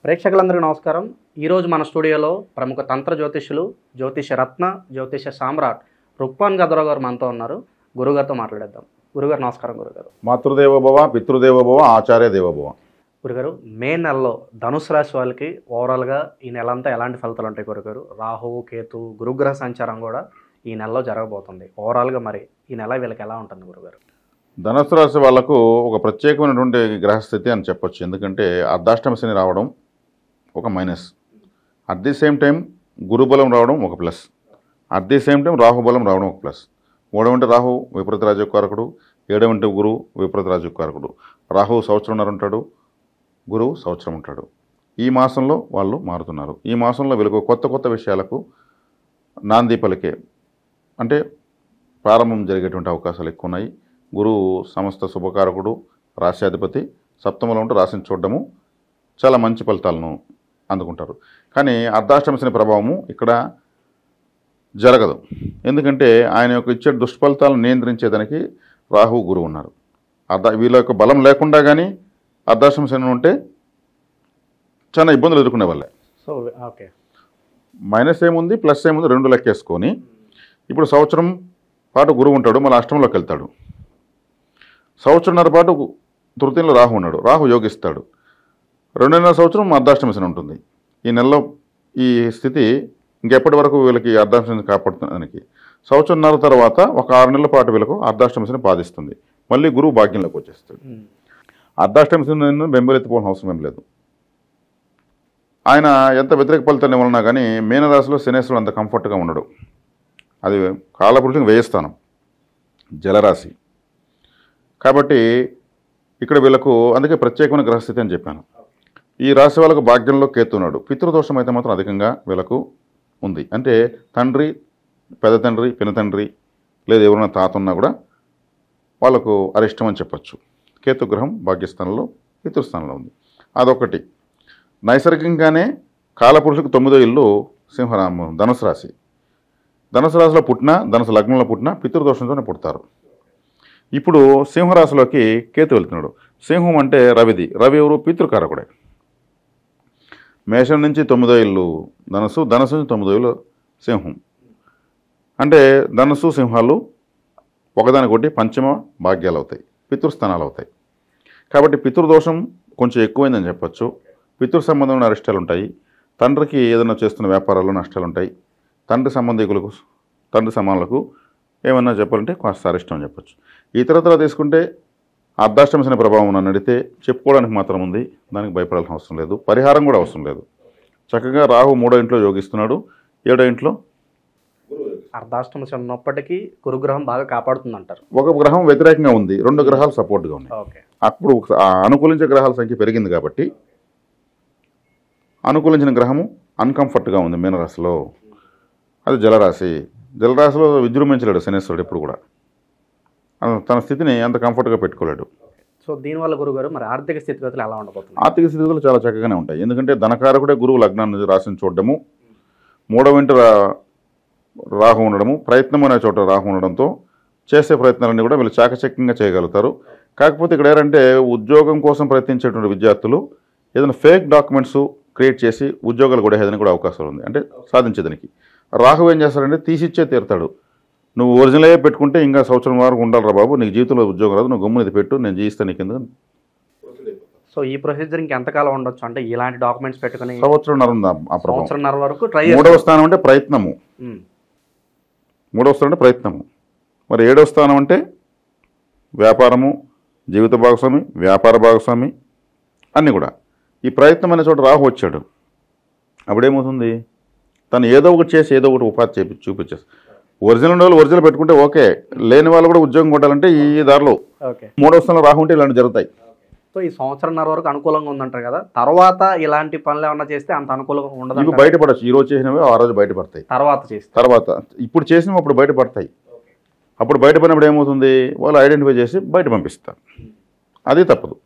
ప్రేక్షకులందరికీ నమస్కారం. ఈరోజు మన స్టూడియోలో ప్రముఖ తంత్ర జ్యోతిష్యులు, జ్యోతిష రత్న, జ్యోతిష సామ్రాట్ రుక్మాన్ గదరావు గారు మనతో ఉన్నారు. గురుగారితో మాట్లాడేద్దాం. గురుగారు నమస్కారం. గురుగారు మాతృదేవోభవ, పితృదేవోభవ, ఆచార్య దేవోభవ. గురుగారు, మే నెలలో ధనుసు రాశి వాళ్ళకి ఓవరాల్గా ఈ నెల అంతా ఎలాంటి ఫలితాలు ఉంటాయి గురుగారు? రాహువు, కేతు, గురుగ్రహ సంచారం కూడా ఈ నెలలో జరగబోతుంది. ఓవరాల్గా మరి ఈ నెల వీళ్ళకి ఎలా ఉంటుంది గురుగారు? ధనుసు రాశి వాళ్లకు ఒక ప్రత్యేకమైనటువంటి గ్రహస్థితి అని చెప్పొచ్చు. ఎందుకంటే అర్ధాష్టమ శని రావడం ఒక minus, at the same time గురుబలం రావడం ఒక plus, at the same time రాహుబలం రావడం ఒక ప్లస్. 3వ రాహు విపరీత రాజకారకుడు, 7వ గురువు విపరీత రాజకారకుడు. రాహువు సంవత్సరంన్నర ఉంటాడు, గురువు సంవత్సరం ఉంటాడు. ఈ మాసంలో వాళ్ళు మారుతున్నారు. ఈ మాసంలో వీళ్ళకు కొత్త కొత్త విషయాలకు నాంది పలికే అంటే ప్రారంభం జరిగేటువంటి అవకాశాలు ఎక్కువ ఉన్నాయి. గురువు సమస్త శుభకారకుడు, రాశ్యాధిపతి, సప్తమంలో ఉంటూ రాశిని చూడడము చాలా మంచి ఫలితాలను అందుకుంటారు. కానీ అర్ధాష్టమ శని ప్రభావము ఇక్కడ జరగదు. ఎందుకంటే ఆయన యొక్క ఇచ్చే దుష్ఫలితాలను నియంత్రించేదానికి రాహు, గురువు ఉన్నారు. వీళ్ళ యొక్క బలం లేకుండా కానీ అర్ధాష్టమ శని ఉంటే చాలా ఇబ్బందులు ఎదుర్కొనే వాళ్ళే. సో ఓకే, మైనస్ ఏముంది, ప్లస్ ఏముంది, రెండు లెక్కేసుకొని ఇప్పుడు సంవత్సరం పాటు గురువు ఉంటాడు, మళ్ళీ అష్టంలోకి వెళ్తాడు. సంవత్సరంన్నర పాటు తృతీయంలో రాహు ఉన్నాడు, రాహు యోగిస్తాడు. 2.5 సంవత్సరం అర్ధాష్టమ శని ఉంటుంది. ఈ నెలలో ఈ స్థితి ఇంకెప్పటి వరకు వీళ్ళకి అర్ధాష్టమ శని కాపాడుతానికి సంవత్సరంన్నర తర్వాత ఒక 6 నెలల పాటు వీళ్ళకు అర్ధాష్టమ శని బాధిస్తుంది. మళ్ళీ గురువు భాగ్యంలోకి వచ్చేస్తాడు. అర్ధాష్టమ శని బెంబెలెత్తిపోవడం అవసరం ఏం లేదు. ఆయన ఎంత వ్యతిరేక ఫలితాన్ని ఇవ్వాలన్నా కానీ మీనరాశిలో శనేశ్వరుడు అంత కంఫర్ట్గా ఉండడు. అది కాలపురుషునికి వ్యయస్థానం, జలరాశి. కాబట్టి ఇక్కడ వీళ్ళకు అందుకే ప్రత్యేకమైన గ్రహస్థితి అని చెప్పాను. ఈ రాశి వాళ్ళకు భాగ్యంలో కేతు ఉన్నాడు. పితృదోషం అయితే మాత్రం అధికంగా వీళ్ళకు ఉంది. అంటే తండ్రి, పెద్ద తండ్రి, పినతండ్రి లేదా ఎవరైనా తాత ఉన్నా కూడా వాళ్ళకు అరిష్టం అని చెప్పచ్చు. కేతు గ్రహం భాగ్యస్థానంలో, పితృస్థానంలో ఉంది. అదొకటి. నైసర్గికంగానే కాలపురుషులకు 9వ ఇల్లు ధనుసు రాశి. ధనుసు రాశిలో పుట్టినా, ధనుసు లగ్నంలో పుట్టినా పితృదోషంతోనే పుడతారు. ఇప్పుడు సింహరాశిలోకి కేతు వెళ్తున్నాడు. సింహం అంటే రవిది. రవి ఎవరు? పితృకారకుడే. మేషం నుంచి 9వ ఇల్లు ధనుసు, ధనుసు నుంచి 9వ ఇల్లు సింహం. అంటే ధనుసు, సింహాలు ఒకదానికొకటి పంచమ భాగ్యాలు అవుతాయి, పితృస్థానాలు అవుతాయి. కాబట్టి పితృదోషం కొంచెం ఎక్కువైందని చెప్పచ్చు. పితృ సంబంధమైన అరిష్టాలు ఉంటాయి. తండ్రికి ఏదైనా చేస్తున్న వ్యాపారాల్లో నష్టాలు ఉంటాయి. తండ్రి సంబంధికులకు, తండ్రి సమానులకు ఏమన్నా చెప్పాలంటే కాస్త అరిష్టం అని చెప్పచ్చు. ఇతరత్ర తీసుకుంటే అర్ధాష్టమ శని ప్రభావం నన్ను అడిగితే చెప్పుకోవడానికి మాత్రం ఉంది. దానికి భయపడాల్సిన అవసరం లేదు, పరిహారం కూడా అవసరం లేదు. చక్కగా రాహు 3వ ఇంట్లో యోగిస్తున్నాడు, 7వ ఇంట్లో అర్ధాష్టమ శని ఉన్నప్పటికీ గురుగ్రహం బాగా కాపాడుతుంది అంటారు. ఒక గ్రహం వ్యతిరేకంగా ఉంది, 2 గ్రహాలు సపోర్ట్గా ఉన్నాయి. అప్పుడు అనుకూలించే గ్రహాల సంఖ్య పెరిగింది కాబట్టి అనుకూలించిన గ్రహము అన్కంఫర్ట్గా ఉంది మీనరాశిలో. అది జలరాశి. జలరాశిలో విజృంభించలేడు శనేశ్వరుడు ఎప్పుడు కూడా. తన స్థితిని అంత కంఫర్ట్గా పెట్టుకోలేడు. సో దీనివల్ల గురుగారు మరి ఆర్థిక స్థితిగతులు ఎలా ఉండబోతుంది? ఆర్థిక స్థితిగతులు చాలా చక్కగానే ఉంటాయి. ఎందుకంటే ధనకారకుడే గురువు లగ్నాన్ని రాశిని చూడడము, 3వ ఇంటి రాహు ఉండడము, ప్రయత్నం అనే చోట రాహు ఉండడంతో చేసే ప్రయత్నాలన్నీ కూడా వీళ్ళు చాకచక్యంగా చేయగలుగుతారు. కాకపోతే ఇక్కడ ఏంటంటే ఉద్యోగం కోసం ప్రయత్నించేటువంటి విద్యార్థులు ఏదైనా ఫేక్ డాక్యుమెంట్స్ క్రియేట్ చేసి ఉద్యోగాలు కూడా ఏదైనా కూడా అవకాశాలు ఉంది. అంటే సాధించేదానికి రాహు ఏం చేస్తాడంటే తీసిచ్చే తీరుతాడు. నువ్వు ఒరిజినలే పెట్టుకుంటే ఇంకా సంవత్సరం వరకు ఉండాలిరా బాబు, నీకు జీవితంలో ఉద్యోగం రాదు, నువ్వు గమ్మున ఇది పెట్టు, నేను జీవిస్తాను నీకు ఎందుకు. సో ఈ ప్రొసీజర్ ఇంకెంతకాలం ఉండొచ్చు? అంటే ఇలాంటి డాక్యుమెంట్స్ పెట్టుకుని సంవత్సరంన్నర ఉంది ఆ ప్రభావం. సంవత్సరంన్నర వరకు ట్రై. 3వ స్థానం అంటే ప్రయత్నము, 3వ స్థానం అంటే ప్రయత్నము. మరి 7వ స్థానం అంటే వ్యాపారము, జీవిత భాగస్వామి, వ్యాపార భాగస్వామి అన్నీ కూడా. ఈ ప్రయత్నం అనే చోట రాహు వచ్చాడు. అప్పుడేమవుతుంది, తను ఏదో ఒకటి చేసి ఏదో ఒకటి ఉపాధి చూపించేసి ఒరిజినల్ ఉన్న వాళ్ళు ఒరిజినల్ పెట్టుకుంటే ఓకే, లేని వాళ్ళు కూడా ఉద్యోగం కొట్టాలంటే ఈ దారిలో 3వ స్థానంలో రాహు ఉంటే ఇలాంటి జరుగుతాయి. సో ఈ సంవత్సరంన్నర వరకు అనుకూలంగా ఉందంటారు కదా, తర్వాత ఇలాంటి పనులు ఏమన్నా చేస్తే అంత అనుకూలంగా ఉండదు? ఇవి బయటపడచ్చు. ఈ రోజు చేసినవి ఆ రోజు బయటపడతాయి. తర్వాత ఇప్పుడు చేసినవి అప్పుడు బయటపడతాయి. అప్పుడు బయటపడినప్పుడు ఏమవుతుంది, వాళ్ళు ఐడెంటిఫై చేసి బయట పంపిస్తారు. అది తప్పదు.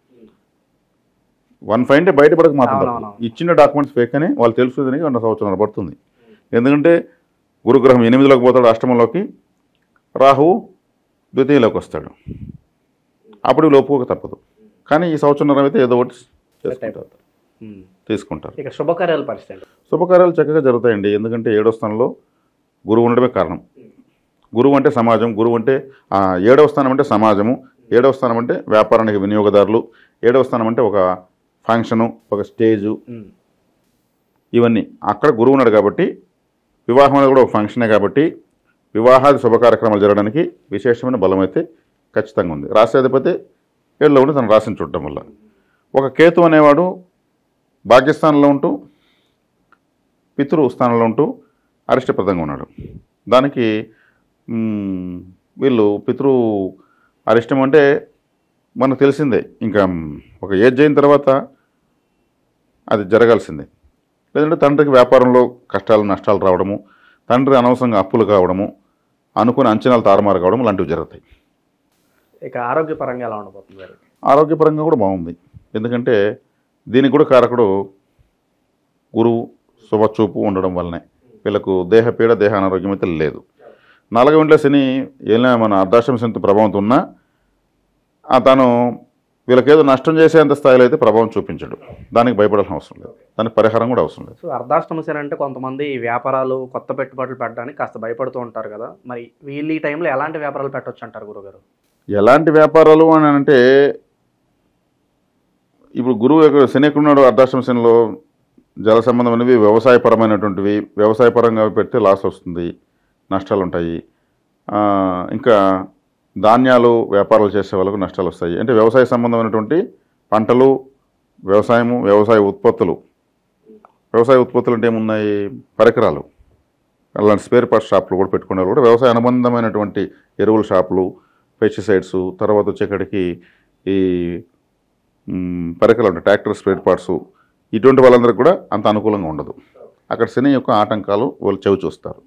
ఫైన్ అంటే బయటపడక మాత్రం ఇచ్చిన డాక్యుమెంట్స్ ఫేక్ అని వాళ్ళు తెలుసుదని 2 సంవత్సరాలు పడుతుంది. ఎందుకంటే గురుగ్రహం 8లోకి పోతాడు, అష్టమంలోకి, రాహువు ద్వితీయంలోకి వస్తాడు. అప్పుడు లోపుగా తప్పదు. కానీ ఈ సంవత్సరం అయితే ఏదో ఒకటి చేసుకుంటారు. తీసుకుంటారు. ఇక శుభకార్యాల పరిస్థితి శుభకార్యాలు చక్కగా జరుగుతాయండి. ఎందుకంటే 7వ స్థానంలో గురువు ఉండడమే కారణం. గురువు అంటే సమాజం, గురువు అంటే 7వ స్థానం అంటే సమాజము, 7వ స్థానం అంటే వ్యాపారానికి వినియోగదారులు, 7వ స్థానం అంటే ఒక ఫంక్షను, ఒక స్టేజు, ఇవన్నీ అక్కడ గురువు ఉన్నాడు కాబట్టి, వివాహం అనేది కూడా ఒక ఫంక్షనే కాబట్టి వివాహాది శుభ కార్యక్రమాలు జరగడానికి విశేషమైన బలం అయితే ఖచ్చితంగా ఉంది. రాశ్యాధిపతి 7లో ఉండి తను రాశిని చూడటం వల్ల. ఒక కేతు అనేవాడు భాగ్యస్థానంలో ఉంటూ పితృ స్థానంలో ఉంటూ అరిష్టప్రదంగా ఉన్నాడు. దానికి వీళ్ళు పితృ అరిష్టం అంటే మనకు తెలిసిందే, ఇంకా ఒక ఏజ్ అయిన తర్వాత అది జరగాల్సిందే. లేదంటే తండ్రికి వ్యాపారంలో కష్టాలు నష్టాలు రావడము, తండ్రి అనవసరంగా అప్పులు కావడము, అనుకుని అంచనాలు తారుమారు కావడం లాంటివి జరుగుతాయి. ఇక ఆరోగ్యపరంగా ఎలా ఉండబోతుంది? ఆరోగ్యపరంగా కూడా బాగుంది. ఎందుకంటే దీనికి కూడా కారకుడు గురువు శుభచూపు ఉండడం వల్లనే వీళ్ళకు దేహపీడ దేహ అనారోగ్యం అయితే లేదు. 4వ ఇంట్లో శని ఏదైనా మన అర్ధాష్టమ శనితో ప్రభావంతో ఉన్నా తాను వీళ్ళకేదో నష్టం చేసేంత స్థాయిలో అయితే ప్రభావం చూపించడు. దానికి భయపడాల్సిన అవసరం లేదు, దానికి పరిహారం కూడా అవసరం లేదు. సో అర్ధాష్టమ శని అంటే కొంతమంది వ్యాపారాలు కొత్త పెట్టుబడులు పెట్టడానికి కాస్త భయపడుతూ ఉంటారు కదా, మరి వీళ్ళు ఈ టైంలో ఎలాంటి వ్యాపారాలు పెట్టవచ్చు అంటారు గురుగారు? ఎలాంటి వ్యాపారాలు అని అంటే, ఇప్పుడు గురువు శని ఎక్కడున్నాడు అర్ధాష్టమ శనిలో, జల సంబంధమైనవి వ్యవసాయపరమైనటువంటివి, వ్యవసాయపరంగా పెడితే లాస్ వస్తుంది, నష్టాలు ఉంటాయి. ఇంకా ధాన్యాలు వ్యాపారాలు చేసే వాళ్ళకు నష్టాలు వస్తాయి. అంటే వ్యవసాయ సంబంధమైనటువంటి పంటలు, వ్యవసాయము, వ్యవసాయ ఉత్పత్తులు. వ్యవసాయ ఉత్పత్తులు అంటే ఏమున్నాయి? పరికరాలు, అలాంటి స్పేర్ పార్ట్స్ షాపులు కూడా పెట్టుకున్నారు. కూడా వ్యవసాయ అనుబంధమైనటువంటి ఎరువుల షాపులు, పెస్టిసైడ్స్, తర్వాత వచ్చేక్కడికి ఈ పరికరాలు ఉంటాయి, ట్రాక్టర్ స్పేర్ పార్ట్స్, ఇటువంటి వాళ్ళందరికీ కూడా అంత అనుకూలంగా ఉండదు. అక్కడ శని యొక్క ఆటంకాలు వాళ్ళు చెవి చూస్తారు.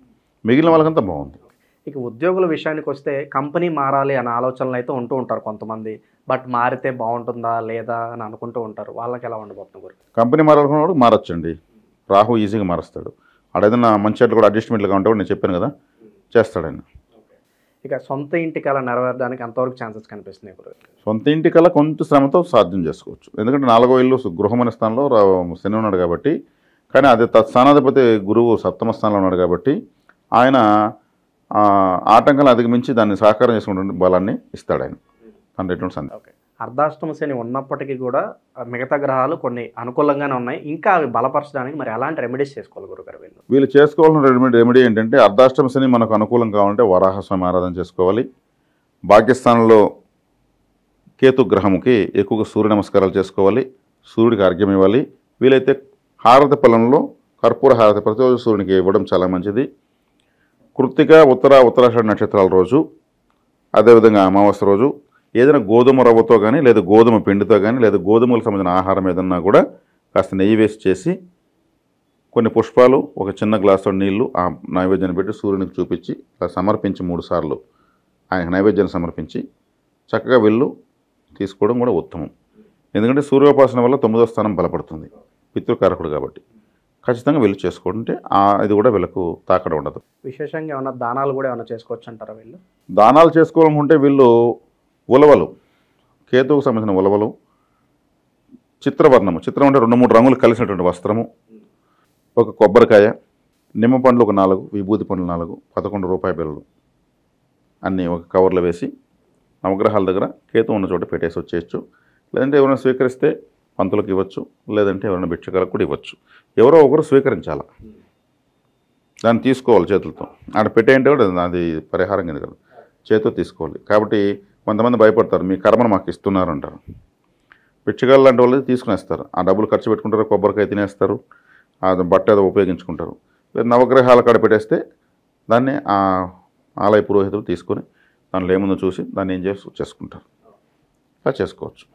మిగిలిన వాళ్ళకంతా బాగుంది. ఇక ఉద్యోగుల విషయానికి వస్తే కంపెనీ మారాలి అనే ఆలోచనలు అయితే ఉంటూ ఉంటారు కొంతమంది, బట్ మారితే బాగుంటుందా లేదా అని అనుకుంటూ ఉంటారు. వాళ్ళకి ఎలా ఉండబోతుంది గురు? కంపెనీ మారాలనుకున్నవాడు మారచ్చండి. రాహు ఈజీగా మారుస్తాడు. ఆడేదన్నా మంచి అట్లు కూడా అడ్జస్ట్మెంట్లు ఉంటే కూడా నేను చెప్పాను కదా, చేస్తాడు. ఇక సొంత ఇంటి కళ నెరవేరడానికి ఎంతవరకు ఛాన్సెస్ కనిపిస్తున్నాయి గురు? సొంత ఇంటి కళ కొంత శ్రమతో సాధ్యం చేసుకోవచ్చు. ఎందుకంటే 4వ ఇల్లు గృహమైన స్థానంలో శని ఉన్నాడు కాబట్టి, కానీ అది తత్స్థానాధిపతి గురువు 7వ స్థానంలో ఉన్నాడు కాబట్టి ఆయన ఆటంకాలను అధిగమించి దాన్ని సహకారం చేసుకునే బలాన్ని ఇస్తాడు ఆయన. దాంట్లో ఎటువంటి సందేహం. అర్ధాష్టమ శని ఉన్నప్పటికీ కూడా మిగతా గ్రహాలు కొన్ని అనుకూలంగానే ఉన్నాయి, ఇంకా అవి బలపరచడానికి మరి ఎలాంటి రెమెడీస్ చేసుకోవాలి గురుగారు? వీళ్ళు చేసుకోవాల్సిన రెమెడీ ఏంటంటే, అర్ధాష్టమ శని మనకు అనుకూలం కావాలంటే వరాహస్వామి ఆరాధన చేసుకోవాలి. భాగ్యస్థానంలో కేతు గ్రహముకి ఎక్కువగా సూర్య నమస్కారాలు చేసుకోవాలి, సూర్యుడికి అర్ఘ్యం ఇవ్వాలి. వీలైతే హారతి ఫలంలో కర్పూర హారతి ప్రతిరోజు సూర్యునికి ఇవ్వడం చాలా మంచిది. కృత్తిక, ఉత్తరాషాఢ నక్షత్రాల రోజు, అదేవిధంగా అమావాస్య రోజు ఏదైనా గోధుమ రవ్వతో కానీ, లేదా గోధుమ పిండితో కానీ, లేదా గోధుమలకు సంబంధించిన ఆహారం ఏదన్నా కూడా కాస్త నెయ్యి వేసి చేసి, కొన్ని పుష్పాలు, ఒక చిన్న గ్లాసు నీళ్లు ఆ నైవేద్యాన్ని పెట్టి సూర్యునికి చూపించి సమర్పించి 3 సార్లు ఆయనకు నైవేద్యాన్ని సమర్పించి చక్కగా వెళ్ళు తీసుకోవడం కూడా ఉత్తమం. ఎందుకంటే సూర్యోపాసన వల్ల 9వ స్థానం బలపడుతుంది, పితృకారకుడు కాబట్టి. ఖచ్చితంగా వీళ్ళు చేసుకుంటే ఇది కూడా వీళ్ళకు తాకడం ఉండదు. విశేషంగా ఏమైనా దానాలు కూడా ఏమైనా చేసుకోవచ్చు అంటారా వీళ్ళు? దానాలు చేసుకోవాలనుకుంటే వీళ్ళు ఉలవలు, కేతువుకు సంబంధించిన ఉలవలు, చిత్రవర్ణము, చిత్రం అంటే 2-3 రంగులు కలిసినటువంటి వస్త్రము, ఒక కొబ్బరికాయ, నిమ్మ పండ్లు ఒక 4, విభూతి పండ్లు 4, 11 రూపాయి బిళ్ళలు అన్నీ ఒక కవర్లో వేసి నవగ్రహాల దగ్గర కేతు ఉన్న చోట పెట్టేసి వచ్చేయచ్చు. లేదంటే ఎవరైనా స్వీకరిస్తే పంతులకు ఇవ్వచ్చు, లేదంటే ఎవరైనా భిక్షకాలకు కూడా ఇవ్వచ్చు. ఎవరో ఒకరు స్వీకరించాలి, దాన్ని తీసుకోవాలి చేతులతో. ఆడ పెట్టేయంటే కూడా అది పరిహారం కింద కదా, చేతితో తీసుకోవాలి. కాబట్టి కొంతమంది భయపడతారు, మీ కర్మను మాకు ఇస్తున్నారు అంటారు. భిక్షగాళ్ళు లాంటి వాళ్ళు తీసుకునేస్తారు, ఆ డబ్బులు ఖర్చు పెట్టుకుంటారు, కొబ్బరికాయ తినేస్తారు, అది బట్ట ఏదో ఉపయోగించుకుంటారు. లేదా నవగ్రహాల కాడ పెట్టేస్తే దాన్ని ఆ ఆలయ పురోహితులు తీసుకొని దానిలో ఏముందో చూసి దాన్ని ఏం చేసుకుంటారు. అలా చేసుకోవచ్చు.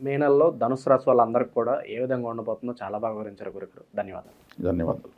మే నెలలో ధనుసు రాశి వాళ్ళందరికీ కూడా ఏ విధంగా ఉండబోతుందో చాలా బాగా వివరించారు గురుగారు. ధన్యవాదాలు. ధన్యవాదాలు.